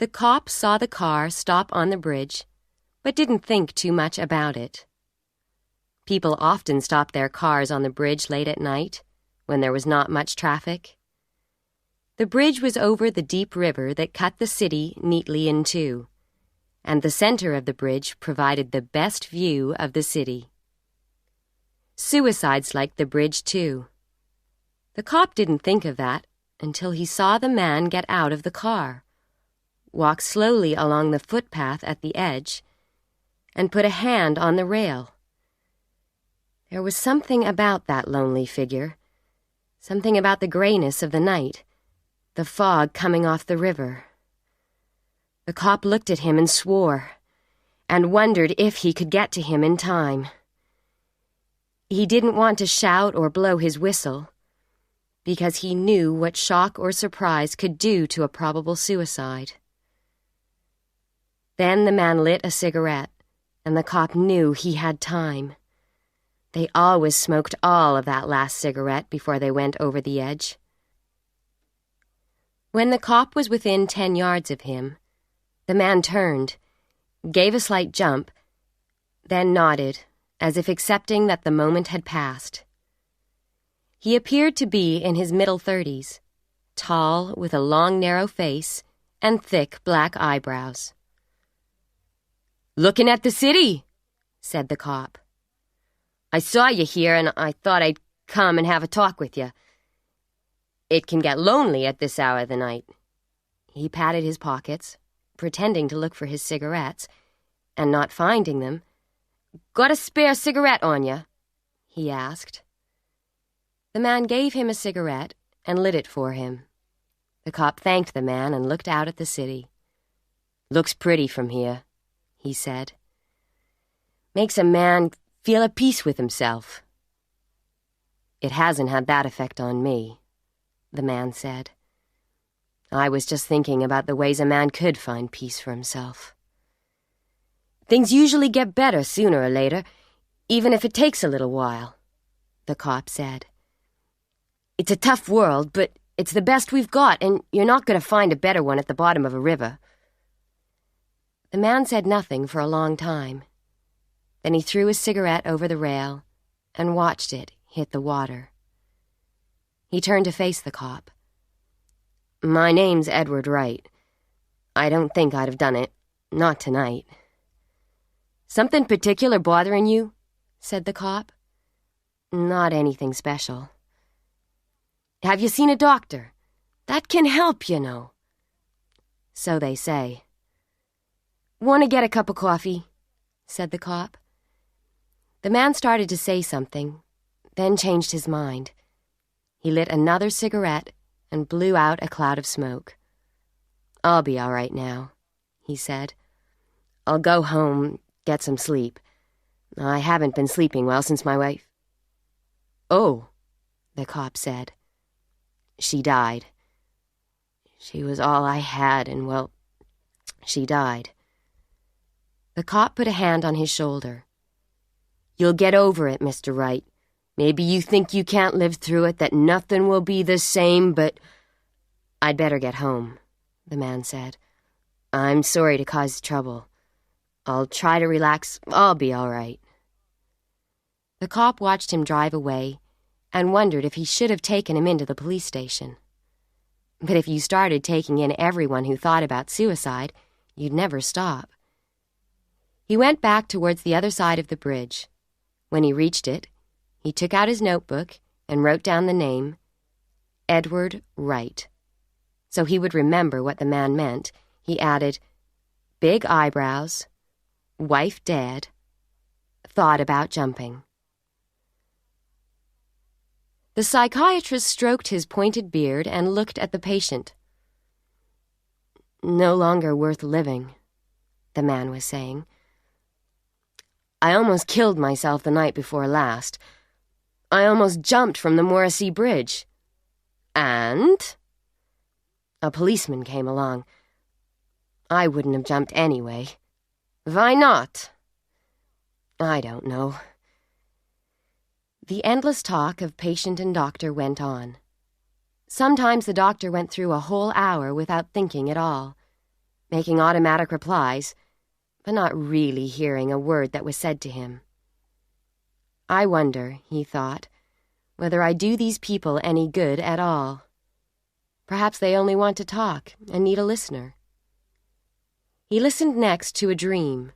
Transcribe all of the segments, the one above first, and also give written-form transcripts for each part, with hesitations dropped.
The cop saw the car stop on the bridge, but didn't think too much about it. People often stopped their cars on the bridge late at night, when there was not much traffic. The bridge was over the deep river that cut the city neatly in two, and the center of the bridge provided the best view of the city. Suicides liked the bridge too. The cop didn't think of that until he saw the man get out of the car, walk slowly along the footpath at the edge, and put a hand on the rail. There was something about that lonely figure, something about the grayness of the night, the fog coming off the river. The cop looked at him and swore, and wondered if he could get to him in time. He didn't want to shout or blow his whistle, because he knew what shock or surprise could do to a probable suicide. Then the man lit a cigarette, and the cop knew he had time. They always smoked all of that last cigarette before they went over the edge. When the cop was within 10 yards of him, the man turned, gave a slight jump, then nodded, as if accepting that the moment had passed. He appeared to be in his middle 30s, tall, with a long, narrow face and thick black eyebrows. "Looking at the city," said the cop. "I saw you here, and I thought I'd come and have a talk with you. It can get lonely at this hour of the night." He patted his pockets, pretending to look for his cigarettes, and not finding them. "Got a spare cigarette on you?" he asked. The man gave him a cigarette and lit it for him. The cop thanked the man and looked out at the city. "Looks pretty from here," he said. "Makes a man feel at peace with himself." "It hasn't had that effect on me," the man said. "I was just thinking about the ways a man could find peace for himself." "Things usually get better sooner or later, even if it takes a little while," the cop said. "It's a tough world, but it's the best we've got, and you're not going to find a better one at the bottom of a river." The man said nothing for a long time. Then he threw his cigarette over the rail and watched it hit the water. He turned to face the cop. "My name's Edward Wright. I don't think I'd have done it. Not tonight." "Something particular bothering you?" said the cop. "Not anything special." "Have you seen a doctor? That can help, you know." "So they say." "Want to get a cup of coffee?" said the cop. The man started to say something, then changed his mind. He lit another cigarette and blew out a cloud of smoke. "I'll be all right now," he said. "I'll go home, get some sleep. I haven't been sleeping well since my wife—" "Oh," the cop said. "She died. She was all I had, and, well, she died." The cop put a hand on his shoulder. "You'll get over it, Mr. Wright. Maybe you think you can't live through it, that nothing will be the same, but—" "I'd better get home," the man said. "I'm sorry to cause trouble. I'll try to relax. I'll be all right." The cop watched him drive away and wondered if he should have taken him into the police station. But if you started taking in everyone who thought about suicide, you'd never stop. He went back towards the other side of the bridge. When he reached it, he took out his notebook and wrote down the name, Edward Wright. So he would remember what the man meant. He added, big eyebrows, wife dead, thought about jumping. The psychiatrist stroked his pointed beard and looked at the patient. "No longer worth living," the man was saying. "I almost killed myself the night before last. I almost jumped from the Morrissey Bridge. And a policeman came along. I wouldn't have jumped anyway. Why not? I don't know." The endless talk of patient and doctor went on. Sometimes the doctor went through a whole hour without thinking at all. making automatic replies, but not really hearing a word that was said to him. I wonder, he thought, whether I do these people any good at all. Perhaps they only want to talk and need a listener. He listened next to a dream.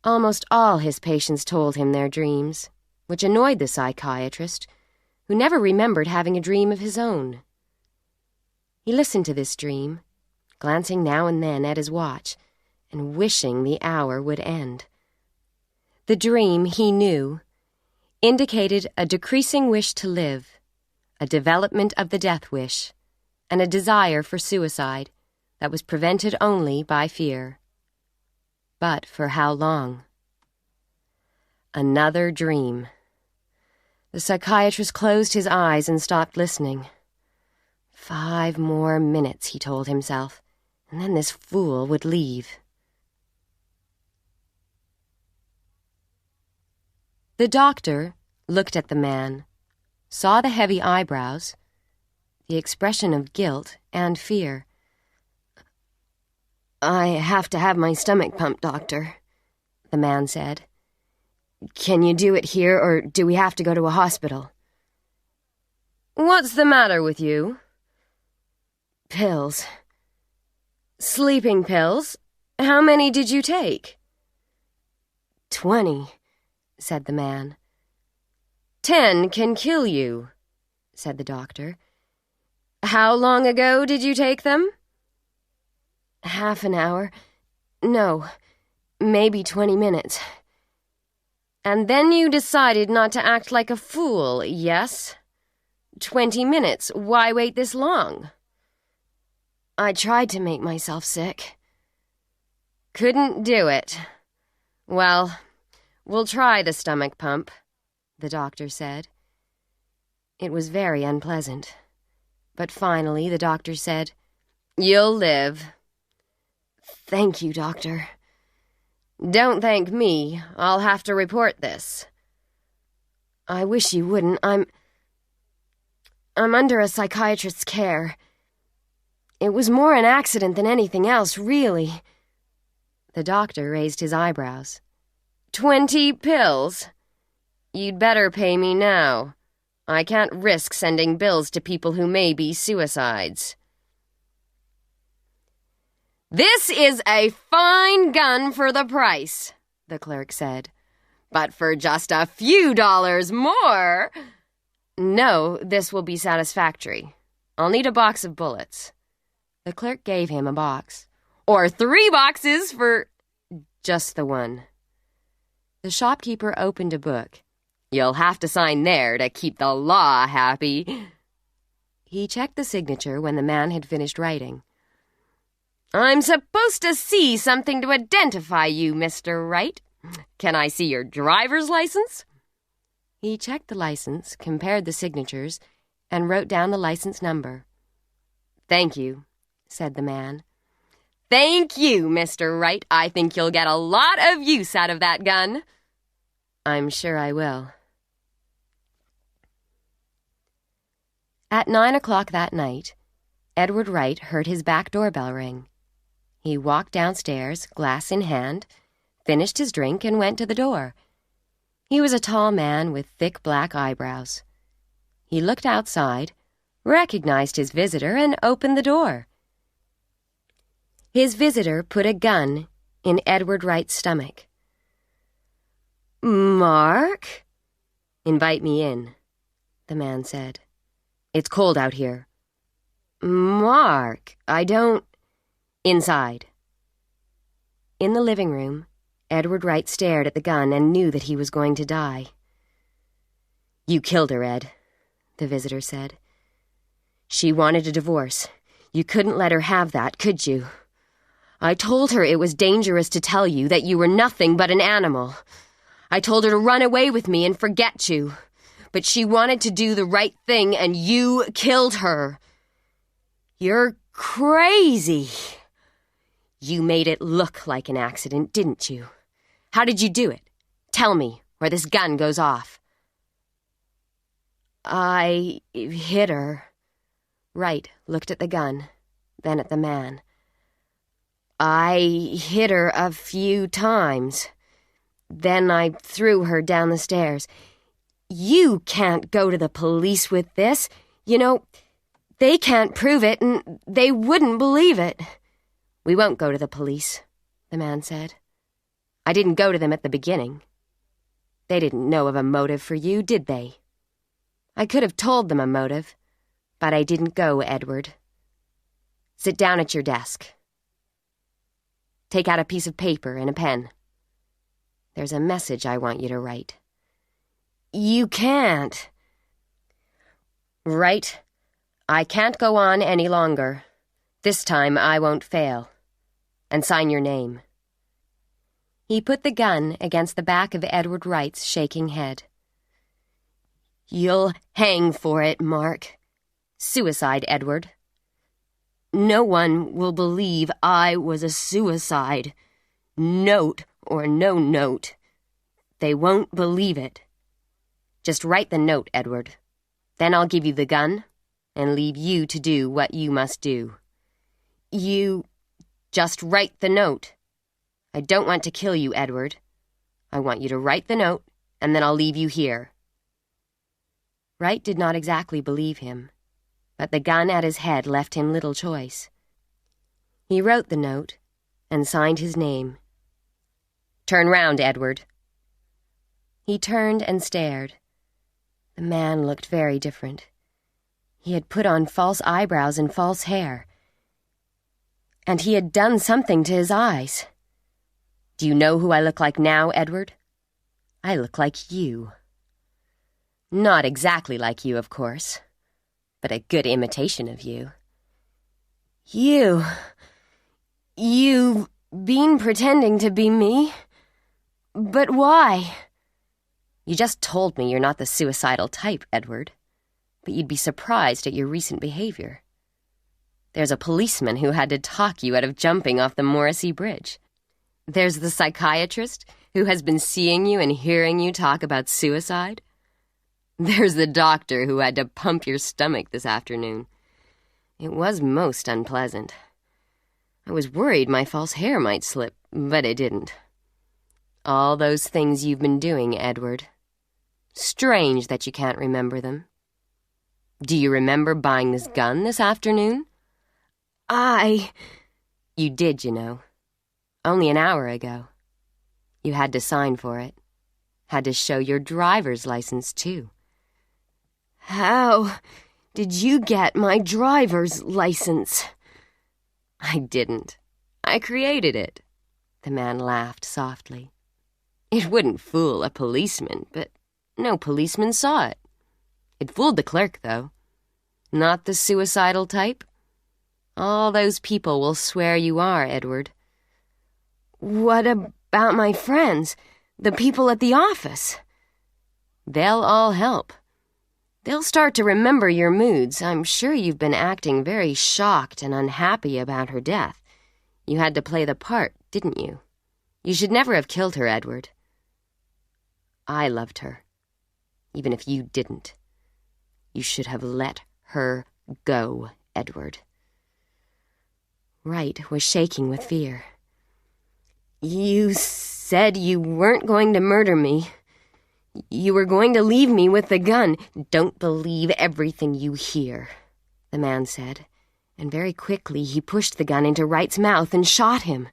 Almost all his patients told him their dreams, which annoyed the psychiatrist, who never remembered having a dream of his own. He listened to this dream, glancing now and then at his watch, and wishing the hour would end. The dream, he knew, indicated a decreasing wish to live, a development of the death wish, and a desire for suicide that was prevented only by fear. But for how long? Another dream. The psychiatrist closed his eyes and stopped listening. 5 more minutes, he told himself, and then this fool would leave. The doctor looked at the man, saw the heavy eyebrows, the expression of guilt and fear. "I have to have my stomach pumped, doctor," the man said. "Can you do it here, or do we have to go to a hospital?" "What's the matter with you?" "Pills. Sleeping pills? How many did you take?" 20, said the man. 10 can kill you, said the doctor. How long ago did you take them? Half an hour. No, maybe 20 minutes. And then you decided not to act like a fool, yes? 20 minutes. Why wait this long? I tried to make myself sick. Couldn't do it. Well, we'll try the stomach pump, the doctor said. It was very unpleasant. But finally the doctor said, You'll live. Thank you, doctor. Don't thank me. I'll have to report this. I wish you wouldn't. I'm under a psychiatrist's care. It was more an accident than anything else, really. The doctor raised his eyebrows. 20 pills? You'd better pay me now. I can't risk sending bills to people who may be suicides. This is a fine gun for the price, the clerk said. But for just a few dollars more... No, this will be satisfactory. I'll need a box of bullets. The clerk gave him a box. Or 3 boxes for... just the one. The shopkeeper opened a book. You'll have to sign there to keep the law happy. He checked the signature when the man had finished writing. I'm supposed to see something to identify you, Mr. Wright. Can I see your driver's license? He checked the license, compared the signatures, and wrote down the license number. Thank you, said the man. Thank you, Mr. Wright. I think you'll get a lot of use out of that gun. I'm sure I will. At 9 o'clock that night, Edward Wright heard his back doorbell ring. He walked downstairs, glass in hand, finished his drink, and went to the door. He was a tall man with thick black eyebrows. He looked outside, recognized his visitor, and opened the door. His visitor put a gun in Edward Wright's stomach. Mark? Invite me in, the man said. It's cold out here. Mark, I don't... Inside. In the living room, Edward Wright stared at the gun and knew that he was going to die. You killed her, Ed, the visitor said. She wanted a divorce. You couldn't let her have that, could you? I told her it was dangerous to tell you that you were nothing but an animal. I told her to run away with me and forget you. But she wanted to do the right thing, and you killed her. You're crazy. You made it look like an accident, didn't you? How did you do it? Tell me, or this gun goes off. I hit her. Wright looked at the gun, then at the man. I hit her a few times. Then I threw her down the stairs. You can't go to the police with this. You know, they can't prove it, and they wouldn't believe it. We won't go to the police, the man said. I didn't go to them at the beginning. They didn't know of a motive for you, did they? I could have told them a motive, but I didn't go, Edward. Sit down at your desk. Take out a piece of paper and a pen. There's a message I want you to write. You can't. Right. I can't go on any longer. This time I won't fail. And sign your name. He put the gun against the back of Edward Wright's shaking head. You'll hang for it, Mark. Suicide, Edward. No one will believe I was a suicide. Note or no note. They won't believe it. Just write the note, Edward. Then I'll give you the gun and leave you to do what you must do. You just write the note. I don't want to kill you, Edward. I want you to write the note, and then I'll leave you here. Wright did not exactly believe him, but the gun at his head left him little choice. He wrote the note and signed his name. Turn round, Edward. He turned and stared. The man looked very different. He had put on false eyebrows and false hair, and he had done something to his eyes. Do you know who I look like now, Edward? I look like you. Not exactly like you, of course, but a good imitation of you. You've been pretending to be me? But why? You just told me you're not the suicidal type, Edward, but you'd be surprised at your recent behavior. There's a policeman who had to talk you out of jumping off the Morrissey Bridge. There's the psychiatrist who has been seeing you and hearing you talk about suicide. There's the doctor who had to pump your stomach this afternoon. It was most unpleasant. I was worried my false hair might slip, but it didn't. All those things you've been doing, Edward. Strange that you can't remember them. Do you remember buying this gun this afternoon? You did, you know. Only an hour ago. You had to sign for it. Had to show your driver's license, too. How did you get my driver's license? I didn't. I created it. The man laughed softly. It wouldn't fool a policeman, but no policeman saw it. It fooled the clerk, though. Not the suicidal type. All those people will swear you are, Edward. What about my friends, the people at the office? They'll all help. They'll start to remember your moods. I'm sure you've been acting very shocked and unhappy about her death. You had to play the part, didn't you? You should never have killed her, Edward. I loved her, even if you didn't. You should have let her go, Edward. Wright was shaking with fear. You said you weren't going to murder me. You were going to leave me with the gun. Don't believe everything you hear, the man said, and very quickly he pushed the gun into Wright's mouth and shot him.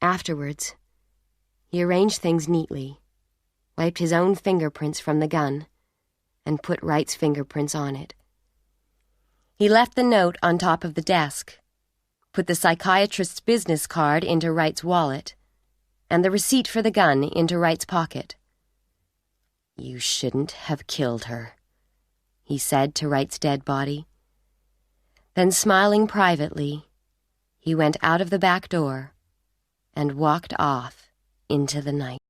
Afterwards, he arranged things neatly, wiped his own fingerprints from the gun, and put Wright's fingerprints on it. He left the note on top of the desk, put the psychiatrist's business card into Wright's wallet, and the receipt for the gun into Wright's pocket. You shouldn't have killed her, he said to Wright's dead body. Then, smiling privately, he went out of the back door and walked off into the night.